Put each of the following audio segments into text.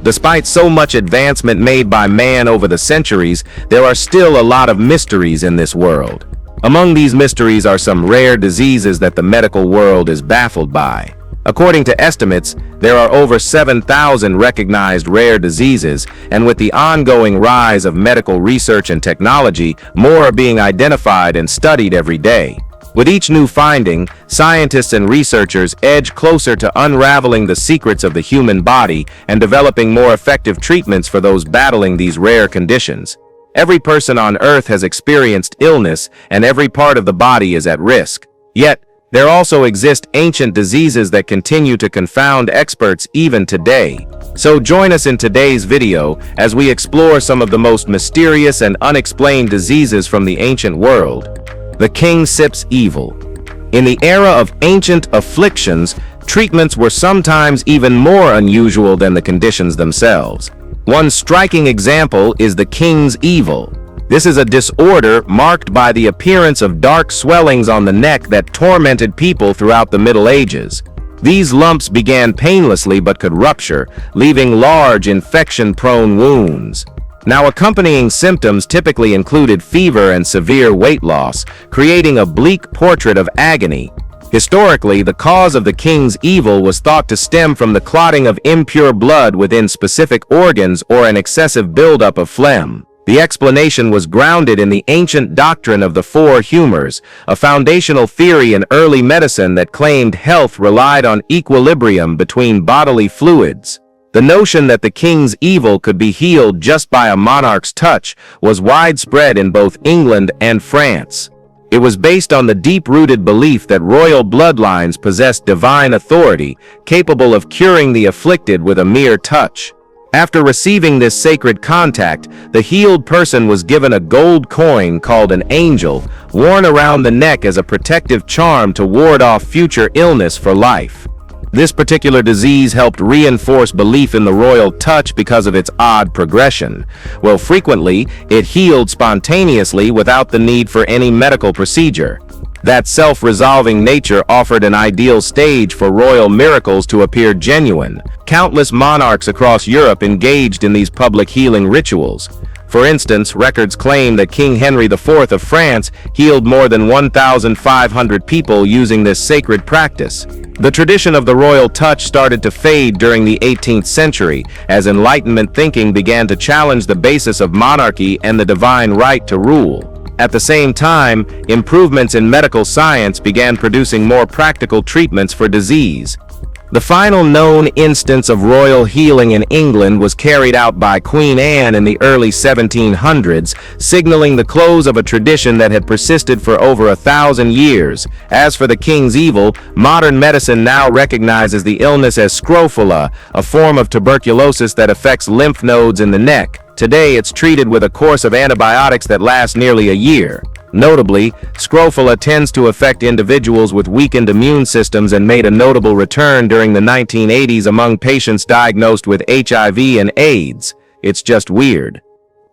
Despite so much advancement made by man over the centuries, there are still a lot of mysteries in this world. Among these mysteries are some rare diseases that the medical world is baffled by. According to estimates, there are over 7,000 recognized rare diseases, and with the ongoing rise of medical research and technology, more are being identified and studied every day. With each new finding, scientists and researchers edge closer to unraveling the secrets of the human body and developing more effective treatments for those battling these rare conditions. Every person on Earth has experienced illness, and every part of the body is at risk. Yet, there also exist ancient diseases that continue to confound experts even today. So join us in today's video as we explore some of the most mysterious and unexplained diseases from the ancient world. The king sips evil. In the era of ancient afflictions, treatments were sometimes even more unusual than the conditions themselves. One striking example is the king's evil. This is a disorder marked by the appearance of dark swellings on the neck that tormented people throughout the Middle Ages. These lumps began painlessly but could rupture, leaving large infection-prone wounds. Now, accompanying symptoms typically included fever and severe weight loss, creating a bleak portrait of agony. Historically, the cause of the king's evil was thought to stem from the clotting of impure blood within specific organs or an excessive buildup of phlegm. The explanation was grounded in the ancient doctrine of the four humors, a foundational theory in early medicine that claimed health relied on equilibrium between bodily fluids. The notion that the king's evil could be healed just by a monarch's touch was widespread in both England and France. It was based on the deep-rooted belief that royal bloodlines possessed divine authority, capable of curing the afflicted with a mere touch. After receiving this sacred contact, the healed person was given a gold coin called an angel, worn around the neck as a protective charm to ward off future illness for life. This particular disease helped reinforce belief in the royal touch because of its odd progression. Well, frequently, it healed spontaneously without the need for any medical procedure. That self-resolving nature offered an ideal stage for royal miracles to appear genuine. Countless monarchs across Europe engaged in these public healing rituals. For instance, records claim that King Henry IV of France healed more than 1,500 people using this sacred practice. The tradition of the royal touch started to fade during the 18th century, as Enlightenment thinking began to challenge the basis of monarchy and the divine right to rule. At the same time, improvements in medical science began producing more practical treatments for disease. The final known instance of royal healing in England was carried out by Queen Anne in the early 1700s, signaling the close of a tradition that had persisted for over 1,000 years. As for the king's evil, modern medicine now recognizes the illness as scrofula, a form of tuberculosis that affects lymph nodes in the neck. Today, it's treated with a course of antibiotics that lasts nearly a year. Notably, scrofula tends to affect individuals with weakened immune systems and made a notable return during the 1980s among patients diagnosed with HIV and AIDS. It's just weird.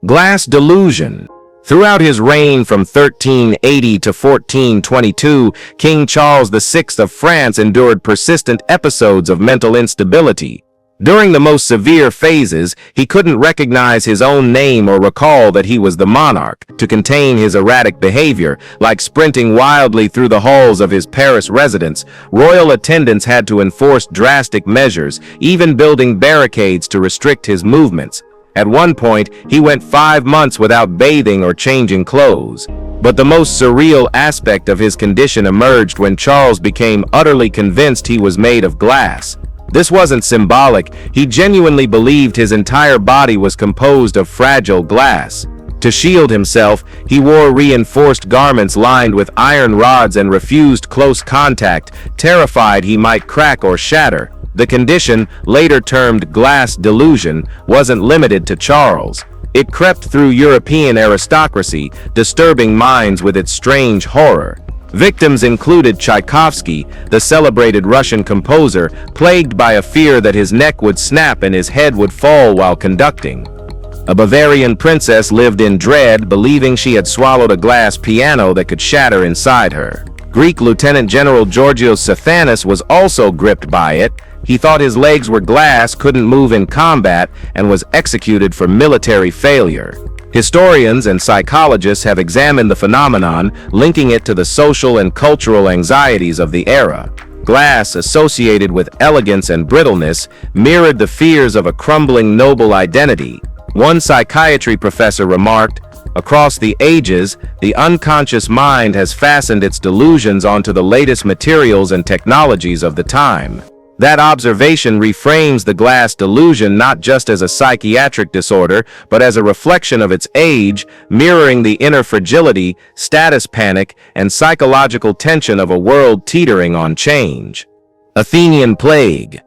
Glass delusion. Throughout his reign from 1380 to 1422, King Charles VI of France endured persistent episodes of mental instability. During the most severe phases, he couldn't recognize his own name or recall that he was the monarch. To contain his erratic behavior, like sprinting wildly through the halls of his Paris residence, royal attendants had to enforce drastic measures, even building barricades to restrict his movements. At one point, he went 5 months without bathing or changing clothes. But the most surreal aspect of his condition emerged when Charles became utterly convinced he was made of glass. This wasn't symbolic. He genuinely believed his entire body was composed of fragile glass. To shield himself, he wore reinforced garments lined with iron rods and refused close contact, terrified he might crack or shatter. The condition, later termed glass delusion, wasn't limited to Charles. It crept through European aristocracy, disturbing minds with its strange horror. Victims included Tchaikovsky, the celebrated Russian composer, plagued by a fear that his neck would snap and his head would fall while conducting. A Bavarian princess lived in dread, believing she had swallowed a glass piano that could shatter inside her. Greek Lieutenant General Georgios Sathanas was also gripped by it, He thought his legs were glass, couldn't move in combat, and was executed for military failure. Historians and psychologists have examined the phenomenon, linking it to the social and cultural anxieties of the era. Glass, associated with elegance and brittleness, mirrored the fears of a crumbling noble identity. One psychiatry professor remarked, "Across the ages, the unconscious mind has fastened its delusions onto the latest materials and technologies of the time." That observation reframes the glass delusion not just as a psychiatric disorder, but as a reflection of its age, mirroring the inner fragility, status panic, and psychological tension of a world teetering on change. Athenian Plague.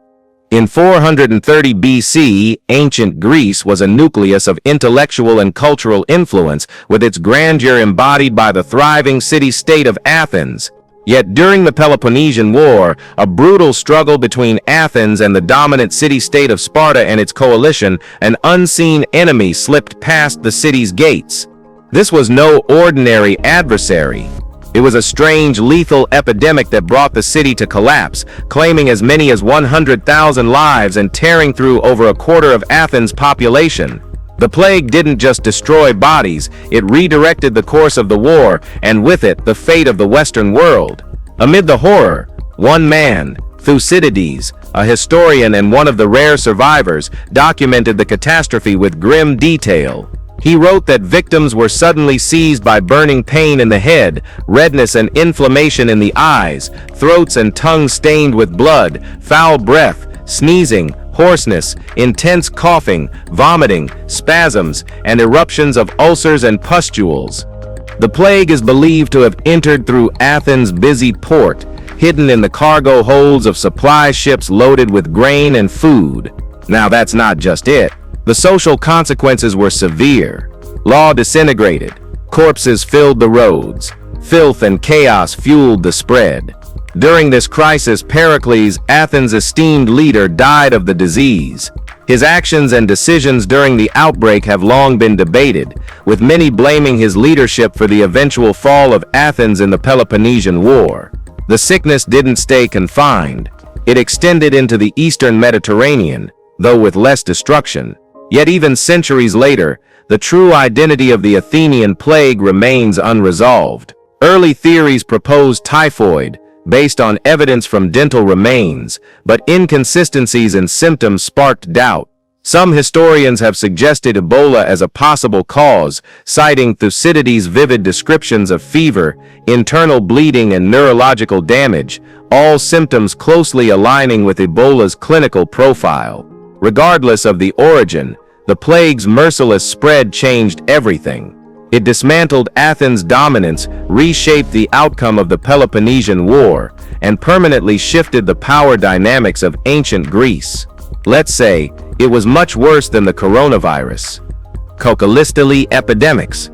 In 430 BC, ancient Greece was a nucleus of intellectual and cultural influence, with its grandeur embodied by the thriving city-state of Athens. Yet during the Peloponnesian War, a brutal struggle between Athens and the dominant city-state of Sparta and its coalition, an unseen enemy slipped past the city's gates. This was no ordinary adversary. It was a strange, lethal epidemic that brought the city to collapse, claiming as many as 100,000 lives and tearing through over a quarter of Athens' population. The plague didn't just destroy bodies, it redirected the course of the war, and with it, the fate of the Western world. Amid the horror, one man, Thucydides, a historian and one of the rare survivors, documented the catastrophe with grim detail. He wrote that victims were suddenly seized by burning pain in the head, redness and inflammation in the eyes, throats and tongues stained with blood, foul breath, sneezing, hoarseness, intense coughing, vomiting, spasms, and eruptions of ulcers and pustules. The plague is believed to have entered through Athens' busy port, hidden in the cargo holds of supply ships loaded with grain and food. Now that's not just it. The social consequences were severe. Law disintegrated. Corpses filled the roads. Filth and chaos fueled the spread. During this crisis, Pericles, Athens' esteemed leader, died of the disease. His actions and decisions during the outbreak have long been debated, with many blaming his leadership for the eventual fall of Athens in the Peloponnesian War. The sickness didn't stay confined. It extended into the eastern Mediterranean, though with less destruction. Yet even centuries later, the true identity of the Athenian plague remains unresolved. Early theories proposed typhoid, based on evidence from dental remains, but inconsistencies in symptoms sparked doubt. Some historians have suggested Ebola as a possible cause, citing Thucydides' vivid descriptions of fever, internal bleeding, and neurological damage, all symptoms closely aligning with Ebola's clinical profile. Regardless of the origin, the plague's merciless spread changed everything. It dismantled Athens' dominance, reshaped the outcome of the Peloponnesian War, and permanently shifted the power dynamics of ancient Greece. Let's say, it was much worse than the coronavirus. Kakolisti epidemics.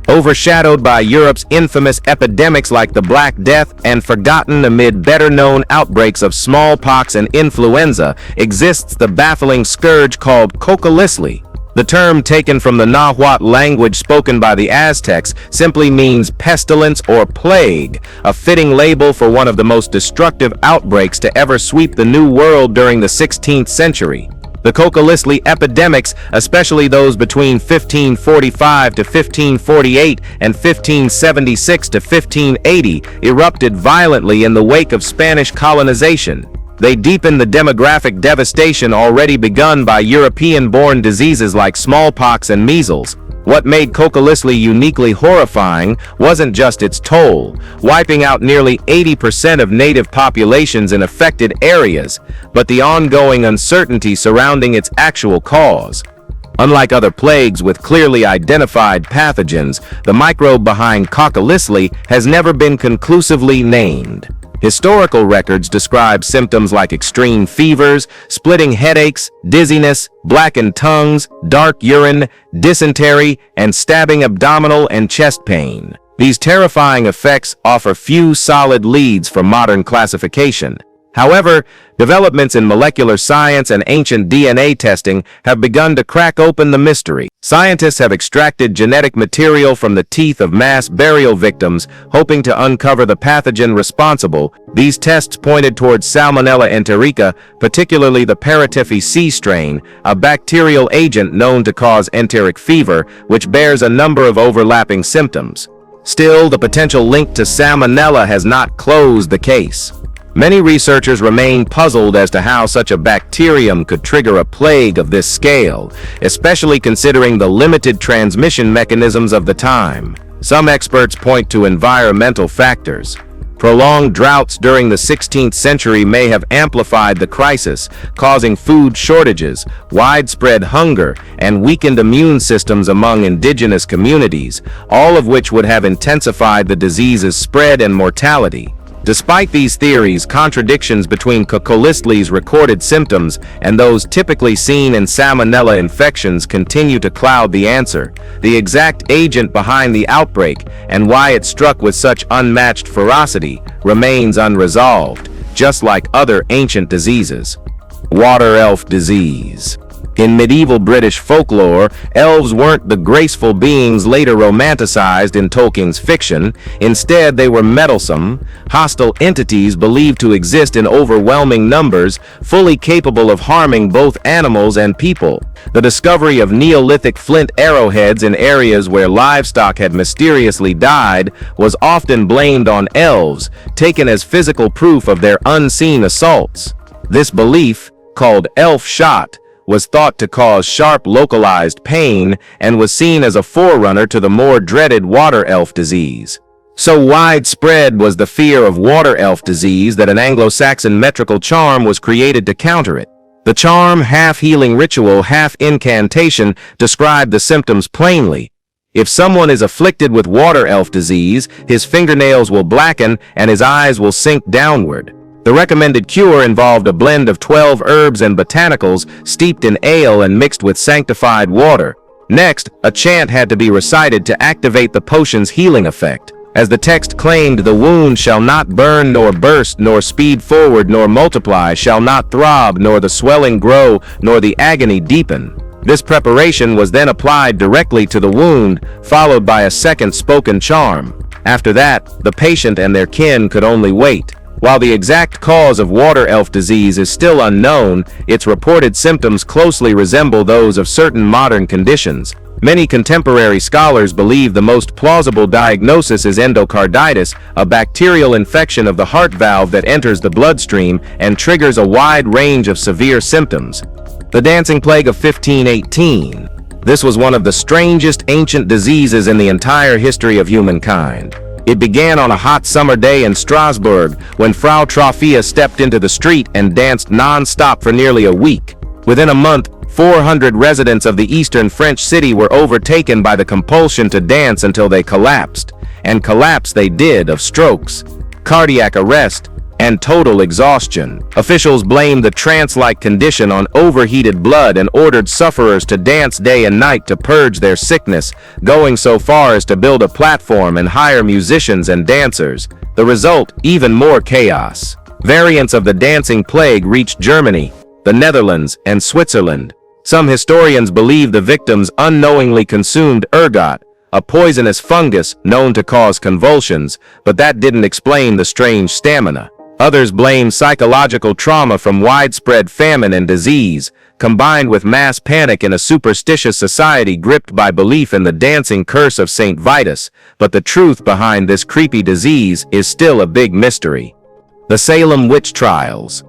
Overshadowed by Europe's infamous epidemics like the Black Death and forgotten amid better-known outbreaks of smallpox and influenza, exists the baffling scourge called Kakolisti. The term, taken from the Nahuatl language spoken by the Aztecs, simply means pestilence or plague, a fitting label for one of the most destructive outbreaks to ever sweep the New World during the 16th century. The Kakolisti epidemics, especially those between 1545 to 1548 and 1576 to 1580, erupted violently in the wake of Spanish colonization. They deepened the demographic devastation already begun by European-born diseases like smallpox and measles. What made Kakolisti uniquely horrifying wasn't just its toll, wiping out nearly 80% of native populations in affected areas, but the ongoing uncertainty surrounding its actual cause. Unlike other plagues with clearly identified pathogens, the microbe behind Kakolisti has never been conclusively named. Historical records describe symptoms like extreme fevers, splitting headaches, dizziness, blackened tongues, dark urine, dysentery, and stabbing abdominal and chest pain. These terrifying effects offer few solid leads for modern classification. However, developments in molecular science and ancient DNA testing have begun to crack open the mystery. Scientists have extracted genetic material from the teeth of mass burial victims, hoping to uncover the pathogen responsible. These tests pointed towards Salmonella enterica, particularly the Paratyphi C strain, a bacterial agent known to cause enteric fever, which bears a number of overlapping symptoms. Still, the potential link to Salmonella has not closed the case. Many researchers remain puzzled as to how such a bacterium could trigger a plague of this scale, especially considering the limited transmission mechanisms of the time. Some experts point to environmental factors. Prolonged droughts during the 16th century may have amplified the crisis, causing food shortages, widespread hunger, and weakened immune systems among indigenous communities, all of which would have intensified the disease's spread and mortality. Despite these theories, contradictions between Kakolisti's recorded symptoms and those typically seen in Salmonella infections continue to cloud the answer. The exact agent behind the outbreak and why it struck with such unmatched ferocity remains unresolved, just like other ancient diseases. Water elf disease. In medieval British folklore, elves weren't the graceful beings later romanticized in Tolkien's fiction. Instead, they were meddlesome, hostile entities believed to exist in overwhelming numbers, fully capable of harming both animals and people. The discovery of Neolithic flint arrowheads in areas where livestock had mysteriously died was often blamed on elves, taken as physical proof of their unseen assaults. This belief, called elf shot, was thought to cause sharp localized pain and was seen as a forerunner to the more dreaded water elf disease. So widespread was the fear of water elf disease that an Anglo-Saxon metrical charm was created to counter it. The charm, half-healing ritual, half-incantation, described the symptoms plainly. If someone is afflicted with water elf disease, his fingernails will blacken and his eyes will sink downward. The recommended cure involved a blend of 12 herbs and botanicals steeped in ale and mixed with sanctified water. Next, a chant had to be recited to activate the potion's healing effect. As the text claimed, the wound shall not burn nor burst nor speed forward nor multiply, shall not throb nor the swelling grow nor the agony deepen. This preparation was then applied directly to the wound, followed by a second spoken charm. After that, the patient and their kin could only wait. While the exact cause of water elf disease is still unknown, its reported symptoms closely resemble those of certain modern conditions. Many contemporary scholars believe the most plausible diagnosis is endocarditis, a bacterial infection of the heart valve that enters the bloodstream and triggers a wide range of severe symptoms. The dancing plague of 1518. This was one of the strangest ancient diseases in the entire history of humankind. It began on a hot summer day in Strasbourg when Frau Trophia stepped into the street and danced non-stop for nearly a week. Within a month, 400 residents of the eastern French city were overtaken by the compulsion to dance until they collapsed. And collapse they did of strokes, cardiac arrest, and total exhaustion. Officials blamed the trance-like condition on overheated blood and ordered sufferers to dance day and night to purge their sickness, going so far as to build a platform and hire musicians and dancers. The result, even more chaos. Variants of the dancing plague reached Germany, the Netherlands, and Switzerland. Some historians believe the victims unknowingly consumed ergot, a poisonous fungus known to cause convulsions, but that didn't explain the strange stamina. Others blame psychological trauma from widespread famine and disease, combined with mass panic in a superstitious society gripped by belief in the dancing curse of St. Vitus. But the truth behind this creepy disease is still a big mystery. The Salem Witch Trials.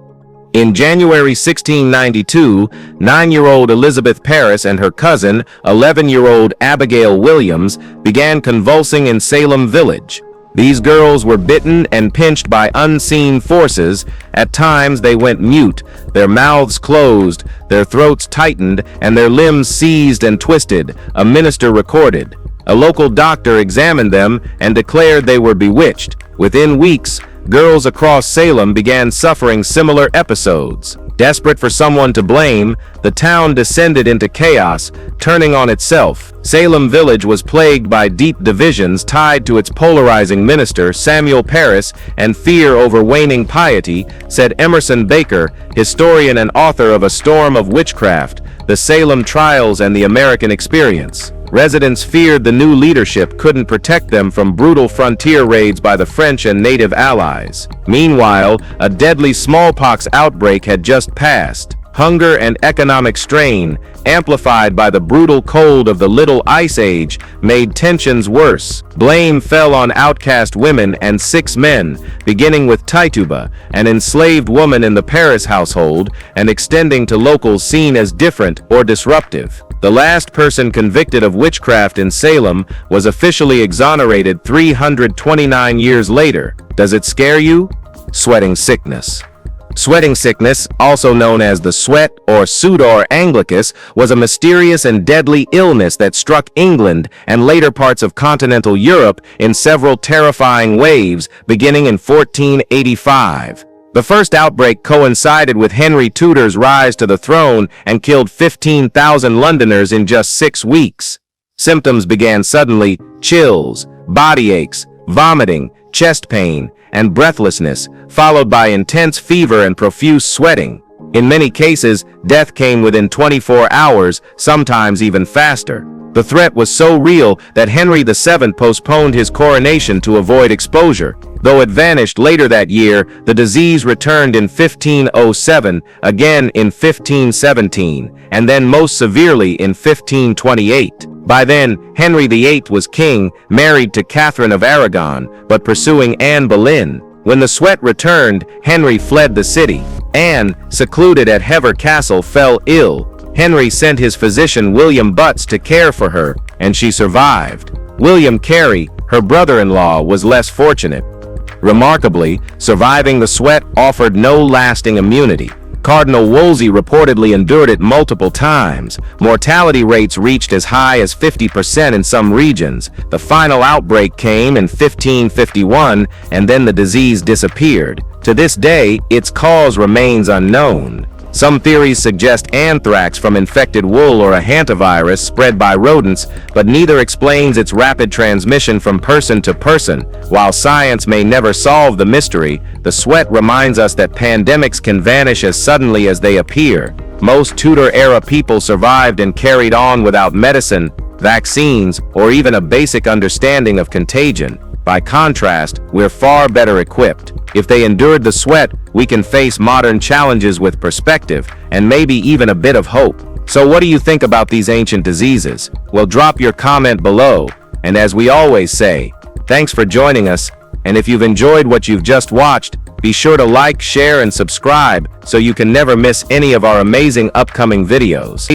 In January 1692, 9-year-old Elizabeth Parris and her cousin, 11-year-old Abigail Williams, began convulsing in Salem Village. These girls were bitten and pinched by unseen forces. At times they went mute, their mouths closed, their throats tightened, and their limbs seized and twisted, a minister recorded. A local doctor examined them and declared they were bewitched. Within weeks, girls across Salem began suffering similar episodes. Desperate for someone to blame, the town descended into chaos, turning on itself. Salem village was plagued by deep divisions tied to its polarizing minister, Samuel Parris, and fear over waning piety, said Emerson Baker, historian and author of A Storm of Witchcraft, The Salem Trials and the American Experience. Residents feared the new leadership couldn't protect them from brutal frontier raids by the French and native allies. Meanwhile, a deadly smallpox outbreak had just passed. Hunger and economic strain, amplified by the brutal cold of the Little Ice Age, made tensions worse. Blame fell on outcast women and 6 men, beginning with Tituba, an enslaved woman in the Paris household, and extending to locals seen as different or disruptive. The last person convicted of witchcraft in Salem was officially exonerated 329 years later. Does it scare you? Sweating sickness. Sweating sickness, also known as the sweat or sudor anglicus, was a mysterious and deadly illness that struck England and later parts of continental Europe in several terrifying waves, beginning in 1485. The first outbreak coincided with Henry Tudor's rise to the throne and killed 15,000 Londoners in just 6 weeks. Symptoms began suddenly: chills, body aches, vomiting, chest pain, and breathlessness, followed by intense fever and profuse sweating. In many cases, death came within 24 hours, sometimes even faster. The threat was so real that Henry VII postponed his coronation to avoid exposure. Though it vanished later that year, the disease returned in 1507, again in 1517, and then most severely in 1528. By then, Henry VIII was king, married to Catherine of Aragon, but pursuing Anne Boleyn. When the sweat returned, Henry fled the city. Anne, secluded at Hever Castle, fell ill. Henry sent his physician William Butts to care for her, and she survived. William Carey, her brother-in-law, was less fortunate. Remarkably, surviving the sweat offered no lasting immunity. Cardinal Wolsey reportedly endured it multiple times. Mortality rates reached as high as 50% in some regions. The final outbreak came in 1551, and then the disease disappeared. To this day, its cause remains unknown. Some theories suggest anthrax from infected wool or a hantavirus spread by rodents, but neither explains its rapid transmission from person to person. While science may never solve the mystery, the sweat reminds us that pandemics can vanish as suddenly as they appear. Most Tudor-era people survived and carried on without medicine, vaccines, or even a basic understanding of contagion. By contrast, we're far better equipped. If they endured the sweat, we can face modern challenges with perspective and maybe even a bit of hope. So what do you think about these ancient diseases? Well, drop your comment below. And as we always say, thanks for joining us. And if you've enjoyed what you've just watched, be sure to like, share, and subscribe so you can never miss any of our amazing upcoming videos.